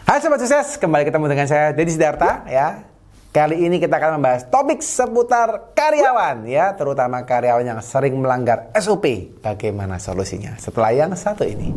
Hai Sobat Sukses, kembali ketemu dengan saya Deddy Sidarta ya. Kali ini kita akan membahas topik seputar karyawan ya, terutama karyawan yang sering melanggar SOP. Bagaimana solusinya setelah yang satu ini?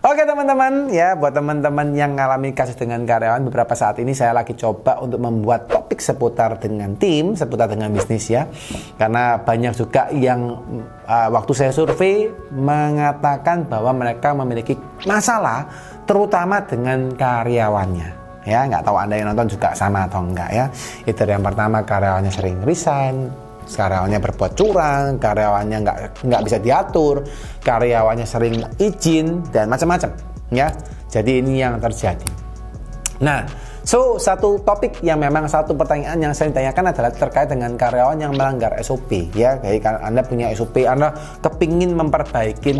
Oke teman-teman ya, buat teman-teman yang ngalamin kasus dengan karyawan, beberapa saat ini saya lagi coba untuk membuat topik seputar dengan tim, seputar dengan bisnis ya. Karena banyak juga yang waktu saya survei mengatakan bahwa mereka memiliki masalah terutama dengan karyawannya. Ya, nggak tahu Anda yang nonton juga sama atau enggak ya. Itu yang pertama, karyawannya sering resign, karyawannya berbuat curang, karyawannya nggak bisa diatur, karyawannya sering izin dan macam-macam ya. Jadi ini yang terjadi. Nah, satu topik yang memang satu pertanyaan yang saya tanyakan adalah terkait dengan karyawan yang melanggar SOP ya. Jadi kalau Anda punya SOP, Anda kepingin memperbaiki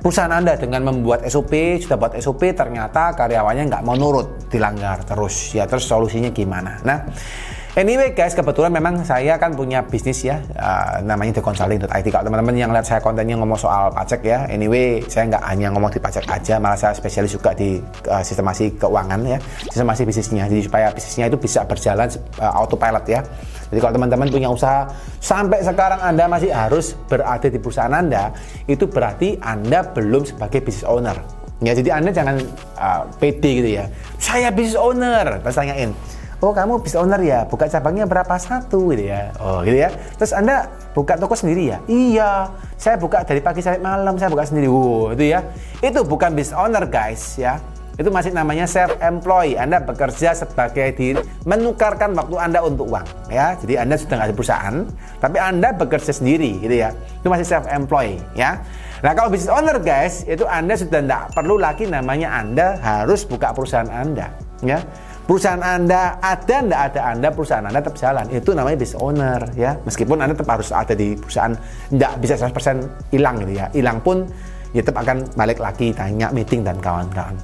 perusahaan Anda dengan membuat SOP, sudah buat SOP, ternyata karyawannya nggak mau nurut, dilanggar terus ya. Terus solusinya gimana? Nah, anyway guys, kebetulan memang saya kan punya bisnis ya, namanya theconsulting.it. Kalau teman-teman yang lihat saya kontennya ngomong soal pajak ya, anyway saya nggak hanya ngomong di pajak aja, malah saya spesialis juga di sistemasi keuangan ya, sistemasi bisnisnya, jadi supaya bisnisnya itu bisa berjalan autopilot ya. Jadi kalau teman-teman punya usaha sampai sekarang Anda masih harus berada di perusahaan Anda, itu berarti Anda belum sebagai business owner ya. Jadi Anda jangan pede gitu ya, saya business owner, terus tanyain, oh kamu business owner ya, buka cabangnya berapa? Satu gitu ya. Oh gitu ya. Terus Anda buka toko sendiri ya? Iya, saya buka dari pagi sampai malam, saya buka sendiri. Itu ya. Itu bukan business owner guys ya. Itu masih namanya self-employed. Anda bekerja sebagai diri, menukarkan waktu Anda untuk uang ya. Jadi Anda sudah nggak ada perusahaan, tapi Anda bekerja sendiri gitu ya. Itu masih self-employed ya. Nah kalau business owner guys, itu Anda sudah nggak perlu lagi namanya Anda harus buka perusahaan Anda ya. Perusahaan Anda ada, nggak ada Anda, perusahaan Anda tetap jalan. Itu namanya business owner ya. Meskipun Anda tetap harus ada di perusahaan, nggak bisa 100% hilang gitu ya. Hilang pun ya tetap akan balik lagi, tanya, meeting dan kawan-kawan.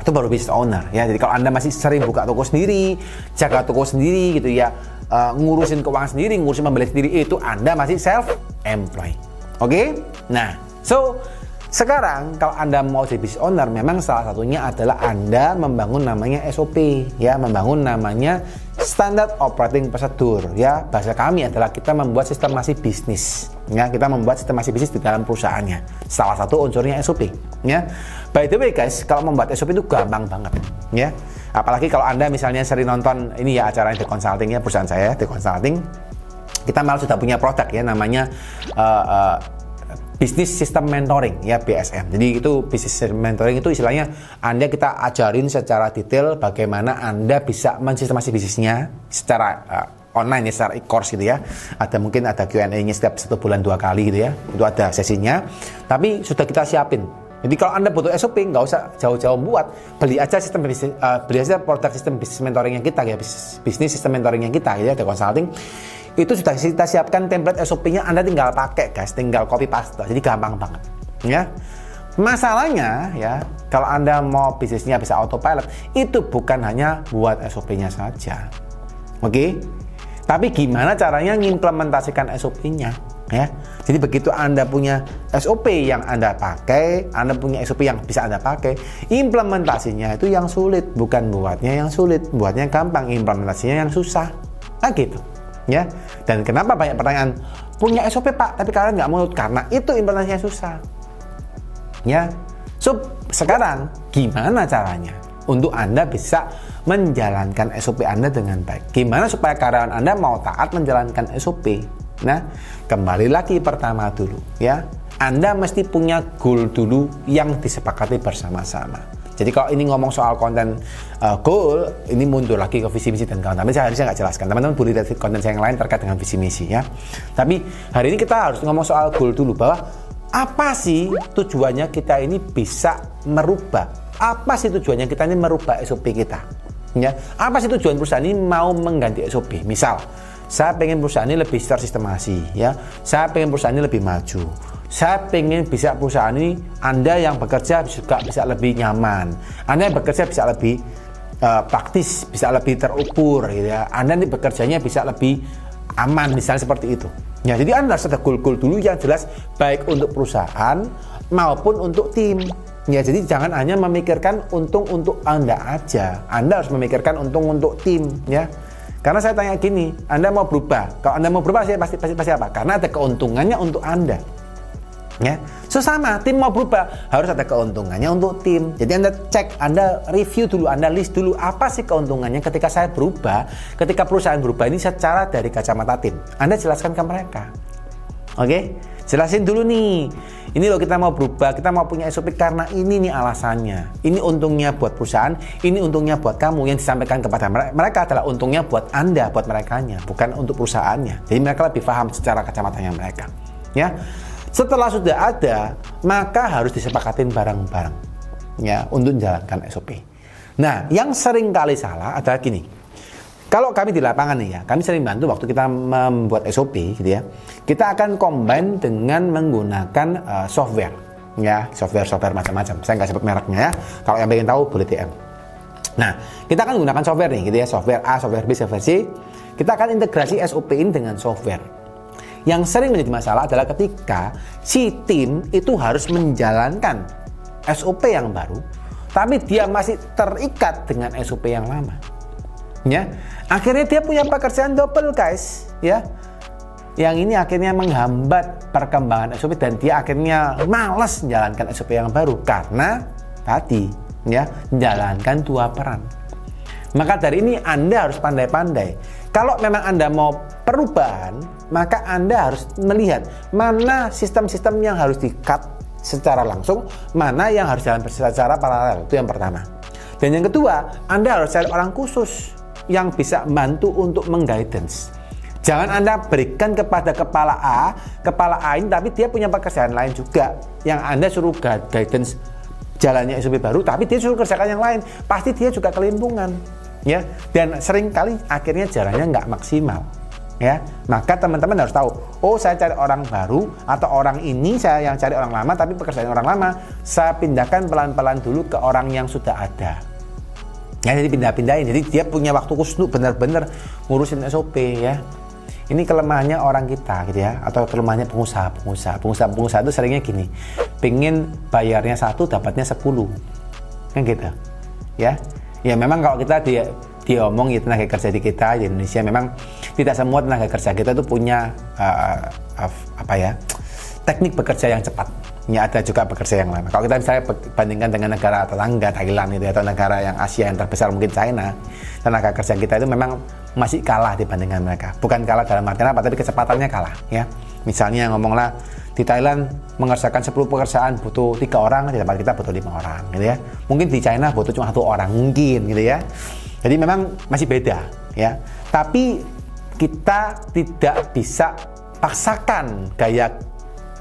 Itu baru business owner ya. Jadi kalau Anda masih sering buka toko sendiri, jaga toko sendiri gitu ya, ngurusin keuangan sendiri, ngurusin pembeli sendiri, itu Anda masih self-employed. Oke? Nah, sekarang kalau Anda mau jadi business owner, memang salah satunya adalah Anda membangun namanya SOP ya, membangun namanya Standard Operating Procedure ya. Bahasa kami adalah kita membuat sistemasi bisnis ya, kita membuat sistemasi bisnis di dalam perusahaannya. Salah satu unsurnya SOP ya. By the way guys, kalau membuat SOP itu gampang banget ya. Apalagi kalau Anda misalnya sering nonton ini ya, acaranya The Consulting ya, perusahaan saya The Consulting. Kita malah sudah punya produk ya, namanya Business System Mentoring ya, BSM. Jadi itu Business System Mentoring itu istilahnya kita ajarin secara detail bagaimana Anda bisa mensistemasi bisnisnya secara online ya, secara e-course gitu ya. Mungkin ada Q&A-nya setiap 1 bulan 2 kali gitu ya. Itu ada sesinya. Tapi sudah kita siapin. Jadi kalau Anda butuh SOP, nggak usah jauh-jauh buat, beli aja sistem bisnis, beli aja produk sistem bisnis mentoring yang kita ya, bisnis sistem mentoring yang kita ya, The Consulting. Itu sudah kita siapkan template SOP-nya, Anda tinggal pakai guys, tinggal copy paste. Jadi gampang banget ya. Masalahnya ya, kalau Anda mau bisnisnya bisa autopilot, itu bukan hanya buat SOP-nya saja. Oke? Tapi gimana caranya mengimplementasikan SOP-nya ya. Jadi begitu Anda punya SOP yang Anda pakai, Anda punya SOP yang bisa Anda pakai, implementasinya itu yang sulit, bukan buatnya yang sulit. Buatnya gampang, implementasinya yang susah. Nah gitu ya. Dan kenapa banyak pertanyaan, punya SOP Pak, tapi kalian nggak mau? Karena itu implementasinya susah ya. Sekarang gimana caranya untuk Anda bisa menjalankan SOP Anda dengan baik? Gimana supaya karyawan Anda mau taat menjalankan SOP? Nah, kembali lagi pertama dulu ya, Anda mesti punya goal dulu yang disepakati bersama-sama. Jadi kalau ini ngomong soal konten goal, ini mundur lagi ke visi misi dan kawan. Tapi saya harusnya nggak jelaskan. Teman-teman boleh lihat konten saya yang lain terkait dengan visi misi ya. Tapi hari ini kita harus ngomong soal goal dulu, bahwa apa sih tujuannya kita ini bisa merubah? Apa sih tujuannya kita ini merubah SOP kita? Ya, apa sih tujuan perusahaan ini mau mengganti SOP? Misal, saya pengen perusahaan ini lebih tersistemasi ya. Saya pengen perusahaan ini lebih maju. Saya pengen bisa perusahaan ini, Anda yang bekerja juga bisa lebih nyaman. Anda yang bekerja bisa lebih praktis, bisa lebih terukur gitu ya. Anda nih bekerjanya bisa lebih aman, misalnya seperti itu. Ya, jadi Anda harus ada goal-goal dulu yang jelas baik untuk perusahaan maupun untuk tim. Ya, jadi jangan hanya memikirkan untung untuk Anda aja. Anda harus memikirkan untung untuk tim, ya. Karena saya tanya gini, Anda mau berubah? Kalau Anda mau berubah, saya pasti apa? Karena ada keuntungannya untuk Anda. Ya, sama tim mau berubah harus ada keuntungannya untuk tim. Jadi Anda cek, Anda review dulu, Anda list dulu apa sih keuntungannya ketika saya berubah, ketika perusahaan berubah ini secara dari kacamata tim. Anda jelaskan ke mereka. Oke, jelasin dulu nih. Ini loh kita mau berubah, kita mau punya SOP karena ini nih alasannya. Ini untungnya buat perusahaan, ini untungnya buat kamu. Yang disampaikan kepada mereka adalah untungnya buat Anda, buat merekanya, bukan untuk perusahaannya. Jadi mereka lebih paham secara kacamatanya mereka. Ya. Setelah sudah ada, maka harus disepakatin bareng-bareng ya untuk menjalankan SOP. Nah, yang sering kali salah adalah gini. Kalau kami di lapangan nih ya, kami sering bantu waktu kita membuat SOP gitu ya. Kita akan combine dengan menggunakan software ya, software macam-macam. Saya nggak sebut mereknya ya. Kalau yang pengen tahu boleh DM. Nah, kita akan menggunakan software nih gitu ya, software A, software B, software C. Kita akan integrasi SOP ini dengan software. Yang sering menjadi masalah adalah ketika si tim itu harus menjalankan SOP yang baru, tapi dia masih terikat dengan SOP yang lama. Ya, akhirnya dia punya pekerjaan double, guys. Ya, yang ini akhirnya menghambat perkembangan SOP dan dia akhirnya malas menjalankan SOP yang baru karena tadi, ya, menjalankan dua peran. Maka dari ini Anda harus pandai-pandai. Kalau memang Anda mau perubahan, maka Anda harus melihat mana sistem-sistem yang harus di-cut secara langsung, mana yang harus jalan secara paralel. Itu yang pertama. Dan yang kedua, Anda harus cari orang khusus yang bisa membantu untuk mengguidance. Jangan Anda berikan kepada kepala A ini, tapi dia punya pekerjaan lain juga. Yang Anda suruh guidance jalannya SOP baru, tapi dia suruh kerjakan yang lain. Pasti dia juga kelimpungan. Ya, dan sering kali akhirnya jalannya nggak maksimal. Ya, maka teman-teman harus tahu, oh saya cari orang baru atau orang ini saya yang cari orang lama, tapi pekerjaan orang lama saya pindahkan pelan-pelan dulu ke orang yang sudah ada. Ya, jadi pindah-pindahin. Jadi dia punya waktu khusus benar-benar ngurusin SOP ya. Ini kelemahannya orang kita gitu ya, atau kelemahannya pengusaha itu seringnya gini, pingin bayarnya 1 dapatnya 10 kan gitu ya. Ya memang kalau kita diomong ya tenaga kerja di kita di Indonesia, memang tidak semua tenaga kerja kita itu punya teknik bekerja yang cepat. Ya, ada juga bekerja yang lama. Kalau kita misalnya bandingkan dengan negara tetangga Thailand itu atau negara yang Asia yang terbesar mungkin China, tenaga kerja kita itu memang masih kalah dibandingkan mereka. Bukan kalah dalam artian apa, tapi kecepatannya kalah ya. Misalnya ngomonglah di Thailand mengerjakan 10 pekerjaan butuh 3 orang, di tempat kita butuh 5 orang gitu ya. Mungkin di China butuh cuma 1 orang mungkin gitu ya. Jadi memang masih beda ya. Tapi kita tidak bisa paksakan gaya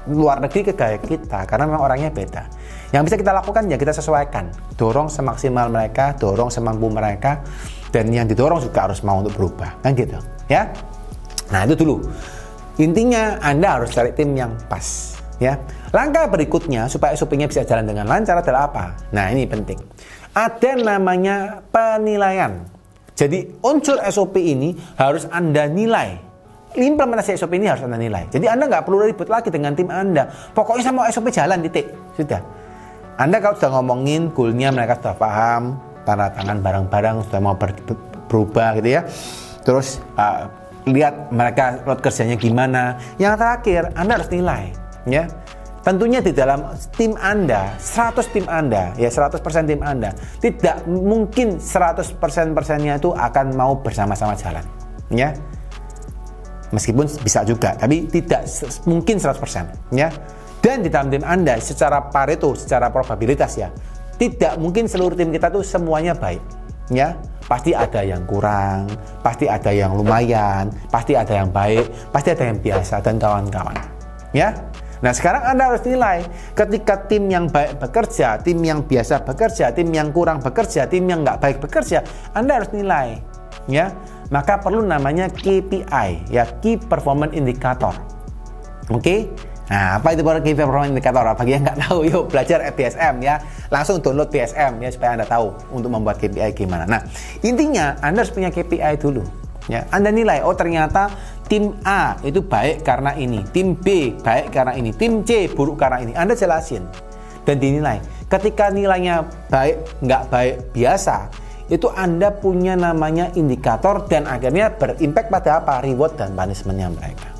luar negeri ke gaya kita karena memang orangnya beda. Yang bisa kita lakukan ya kita sesuaikan, dorong semaksimal mereka, dorong semampu mereka, dan yang didorong juga harus mau untuk berubah kan gitu ya. Nah itu dulu. Intinya Anda harus cari tim yang pas ya. Langkah berikutnya supaya SOP-nya bisa jalan dengan lancar adalah apa? Nah ini penting. Ada namanya penilaian. Jadi unsur SOP ini harus Anda nilai. Implementasi SOP ini harus Anda nilai. Jadi Anda nggak perlu ribut lagi dengan tim Anda. Pokoknya saya mau SOP jalan, titik. Sudah. Anda kalau sudah ngomongin goalnya, mereka sudah paham, tanda tangan bareng-bareng, sudah mau berubah gitu ya. Terus lihat mereka load kerjanya gimana. Yang terakhir, Anda harus nilai ya. Tentunya di dalam tim Anda, 100 tim Anda, ya 100% tim Anda, tidak mungkin 100%-nya itu akan mau bersama-sama jalan ya. Meskipun bisa juga, tapi tidak mungkin 100% ya. Dan di dalam tim Anda secara Pareto, secara probabilitas ya, tidak mungkin seluruh tim kita tuh semuanya baik ya. Pasti ada yang kurang, pasti ada yang lumayan, pasti ada yang baik, pasti ada yang biasa dan kawan-kawan ya. Nah sekarang Anda harus nilai ketika tim yang baik bekerja, tim yang biasa bekerja, tim yang kurang bekerja, tim yang nggak baik bekerja, Anda harus nilai ya. Maka perlu namanya KPI ya, Key Performance Indicator. Oke? Nah, apa itu Key Performance Indicator? Bagi yang nggak tahu, yuk belajar PSM ya. Langsung download PSM ya supaya Anda tahu untuk membuat KPI gimana. Nah, intinya Anda harus punya KPI dulu. Ya, Anda nilai, oh ternyata tim A itu baik karena ini, tim B baik karena ini, tim C buruk karena ini. Anda jelasin dan dinilai. Ketika nilainya baik, nggak baik, biasa, itu Anda punya namanya indikator dan akhirnya berimpact pada apa? Reward dan punishment-nya mereka.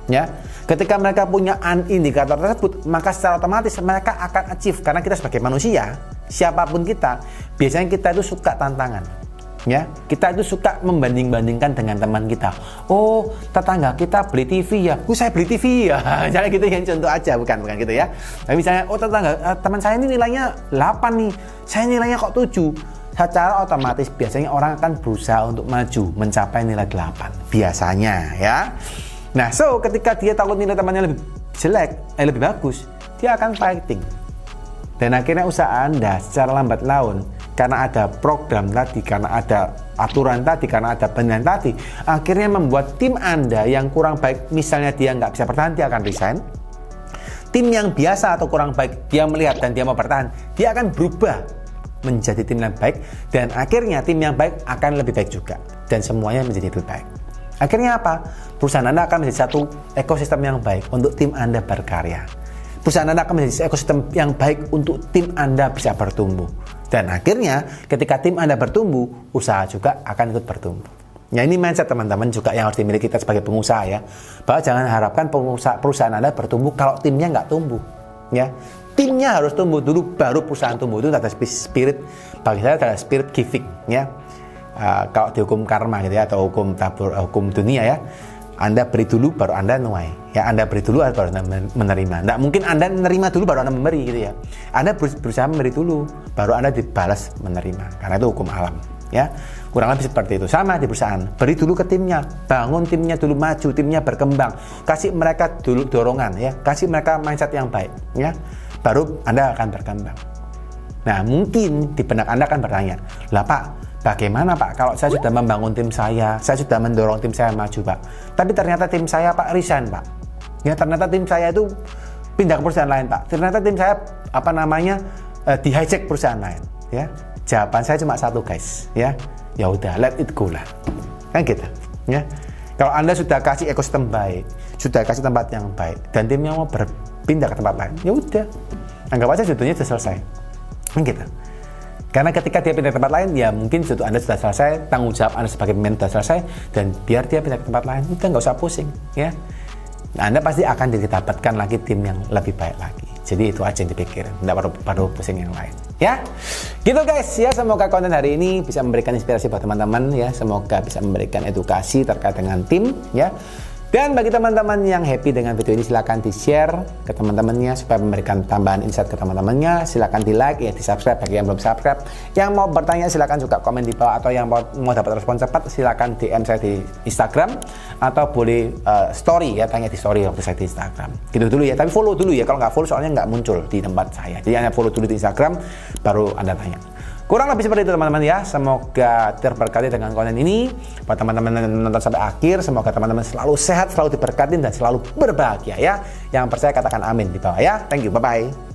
Ya, ketika mereka punya indikator tersebut, maka secara otomatis mereka akan achieve. Karena kita sebagai manusia, siapapun kita, biasanya kita itu suka tantangan. Ya, kita itu suka membanding-bandingkan dengan teman kita. Oh, tetangga kita beli TV ya, saya beli TV ya. Misalnya gitu yang contoh aja, bukan gitu ya. Tapi misalnya, oh tetangga teman saya ini nilainya 8 nih, saya nilainya kok 7. Secara otomatis biasanya orang akan berusaha untuk maju mencapai nilai 8 biasanya ya. Nah, so ketika dia takut nilai temannya lebih jelek, lebih bagus, dia akan fighting. Dan akhirnya usaha Anda secara lambat laun, karena ada program tadi, karena ada aturan tadi, karena ada penilaian tadi, akhirnya membuat tim Anda yang kurang baik, misalnya dia nggak bisa bertahan, dia akan resign. Tim yang biasa atau kurang baik, dia melihat dan dia mau bertahan, dia akan berubah menjadi tim yang baik, dan akhirnya tim yang baik akan lebih baik juga, dan semuanya menjadi lebih baik. Akhirnya apa? Perusahaan Anda akan menjadi satu ekosistem yang baik untuk tim Anda berkarya. Perusahaan Anda akan menjadi ekosistem yang baik untuk tim Anda bisa bertumbuh. Dan akhirnya ketika tim Anda bertumbuh, usaha juga akan ikut bertumbuh. Ya, ini mindset teman-teman juga yang harus dimiliki kita sebagai pengusaha ya. Bahwa jangan harapkan perusahaan Anda bertumbuh kalau timnya nggak tumbuh. Ya, timnya harus tumbuh dulu, baru perusahaan tumbuh. Itu ada spirit, bagi saya adalah spirit giving ya. Kalau di hukum karma gitu ya, atau hukum dunia ya, Anda beri dulu baru Anda nuai ya. Anda beri dulu baru Anda menerima. Nggak mungkin Anda menerima dulu baru Anda memberi gitu ya. Anda berusaha memberi dulu baru Anda dibalas menerima, karena itu hukum alam ya. Kurang lebih seperti itu. Sama di perusahaan, beri dulu ke timnya, bangun timnya dulu, maju timnya berkembang, kasih mereka dulu dorongan ya, kasih mereka mindset yang baik ya, baru Anda akan berkembang. Nah, mungkin di benak Anda akan bertanya, lah Pak, bagaimana Pak kalau saya sudah membangun tim saya sudah mendorong tim saya maju Pak, tapi ternyata tim saya Pak resign Pak, ya ternyata tim saya itu pindah ke perusahaan lain Pak, ternyata tim saya di hijack perusahaan lain ya. Jawaban saya cuma satu guys ya, ya udah let it go lah, kan gitu ya. Kalau Anda sudah kasih ekosistem baik, sudah kasih tempat yang baik, dan timnya mau berpindah ke tempat lain, ya udah, anggap aja judulnya sudah selesai, kan gitu. Karena ketika dia pindah ke tempat lain, ya mungkin judul Anda sudah selesai, tanggung jawab Anda sebagai pemimpin sudah selesai, dan biar dia pindah ke tempat lain, udah nggak usah pusing ya. Nah, Anda pasti akan didapatkan lagi tim yang lebih baik lagi. Jadi itu aja yang dipikirin, nggak perlu pusing yang lain ya. Gitu guys ya, semoga konten hari ini bisa memberikan inspirasi buat teman-teman ya, semoga bisa memberikan edukasi terkait dengan tim ya. Dan bagi teman-teman yang happy dengan video ini, silahkan di-share ke teman-temannya supaya memberikan tambahan insight ke teman-temannya. Silahkan di-like, ya di-subscribe bagi yang belum subscribe. Yang mau bertanya silahkan juga komen di bawah, atau yang mau dapat respon cepat silahkan DM saya di Instagram, atau boleh story ya, tanya di story waktu saya di Instagram. Gitu dulu ya, tapi follow dulu ya, kalau nggak follow soalnya nggak muncul di tempat saya. Jadi Anda follow dulu di Instagram, baru Anda tanya. Kurang lebih seperti itu teman-teman ya. Semoga terberkati dengan konten ini. Buat teman-teman yang menonton sampai akhir, semoga teman-teman selalu sehat, selalu diberkati, dan selalu berbahagia ya. Yang percaya katakan amin di bawah ya. Thank you, bye-bye.